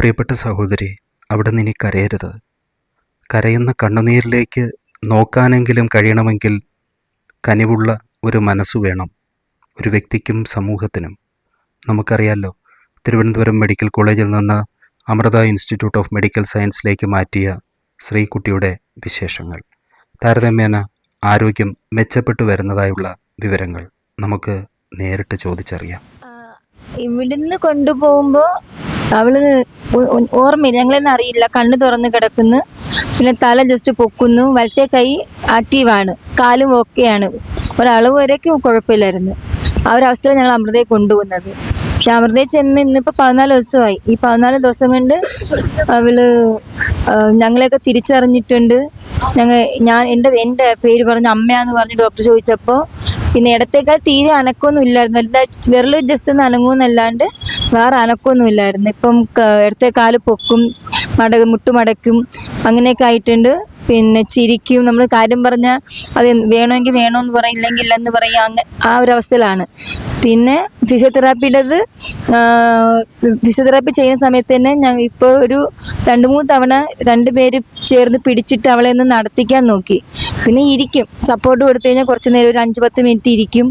പ്രിയപ്പെട്ട സഹോദരി, അവിടെ നിന്ന് ഇനി കരയരുത്. കരയുന്ന കണ്ണുനീരിലേക്ക് നോക്കാനെങ്കിലും കഴിയണമെങ്കിൽ കനിവുള്ള ഒരു മനസ്സ് വേണം ഒരു വ്യക്തിക്കും സമൂഹത്തിനും. നമുക്കറിയാലോ, തിരുവനന്തപുരം മെഡിക്കൽ കോളേജിൽ നിന്ന് അമൃത ഇൻസ്റ്റിറ്റ്യൂട്ട് ഓഫ് മെഡിക്കൽ സയൻസിലേക്ക് മാറ്റിയ ശ്രീകുട്ടിയുടെ വിശേഷങ്ങൾ. താരതമ്യേന ആരോഗ്യം മെച്ചപ്പെട്ടു വരുന്നതായുള്ള വിവരങ്ങൾ നമുക്ക് നേരിട്ട് ചോദിച്ചറിയാം. ഇവിടുന്ന് കൊണ്ടുപോകുമ്പോൾ അവള് ഓർമ്മയില്ല, ഞങ്ങളെന്ന് അറിയില്ല. കണ്ണ് തുറന്ന് കിടക്കുന്നു, പിന്നെ തല ജസ്റ്റ് പൊക്കുന്നു, വലത്തെ കൈ ആക്റ്റീവാണ്, കാലും ഓക്കെയാണ്, ഒരളവ് വരേക്കും കുഴപ്പമില്ലായിരുന്നു. ആ ഒരു അവസ്ഥയിൽ ഞങ്ങൾ അമൃതയെ കൊണ്ടുപോകുന്നത്. പക്ഷെ അമൃതയെ ചെന്ന് ഇന്നിപ്പോൾ 14 ദിവസമായി. ഈ 14 ദിവസം കൊണ്ട് അവള് ഞങ്ങളെയൊക്കെ തിരിച്ചറിഞ്ഞിട്ടുണ്ട്. എൻ്റെ പേര് പറഞ്ഞ് അമ്മയാന്ന് പറഞ്ഞ് ഡോക്ടർ ചോദിച്ചപ്പോൾ പിന്നെ ഇടത്തേക്കാൾ തീരെ അനക്കമൊന്നും ഇല്ലായിരുന്നു. വലുതായിട്ട് വിരൽ ജസ്റ്റ് ഒന്ന് അനങ്ങുമെന്നല്ലാണ്ട് വേറെ അനക്കമൊന്നും ഇല്ലായിരുന്നു. ഇപ്പം ഇടത്തെ കാല് പൊക്കും, മുട്ടുമടക്കും, അങ്ങനെയൊക്കെ ആയിട്ടുണ്ട്. പിന്നെ ചിരിക്കും, നമ്മൾ കാര്യം പറഞ്ഞാൽ അത് വേണമെങ്കിൽ വേണമെന്ന് പറയും, ഇല്ലെങ്കിൽ ഇല്ലെന്ന് പറയും. ആ ഒരു അവസ്ഥയിലാണ്. പിന്നെ ഫിസിയോതെറാപ്പിയുടേത്, ഫിസിയോതെറാപ്പി ചെയ്യുന്ന സമയത്ത് തന്നെ ഞാൻ ഇപ്പോൾ ഒരു 2-3 തവണ 2 പേര് ചേർന്ന് പിടിച്ചിട്ട് അവളെ ഒന്ന് നടത്തിക്കാൻ നോക്കി. പിന്നെ ഇരിക്കും, സപ്പോർട്ട് കൊടുത്തു കഴിഞ്ഞാൽ കുറച്ച് നേരം ഒരു 5-10 മിനിറ്റ് ഇരിക്കും.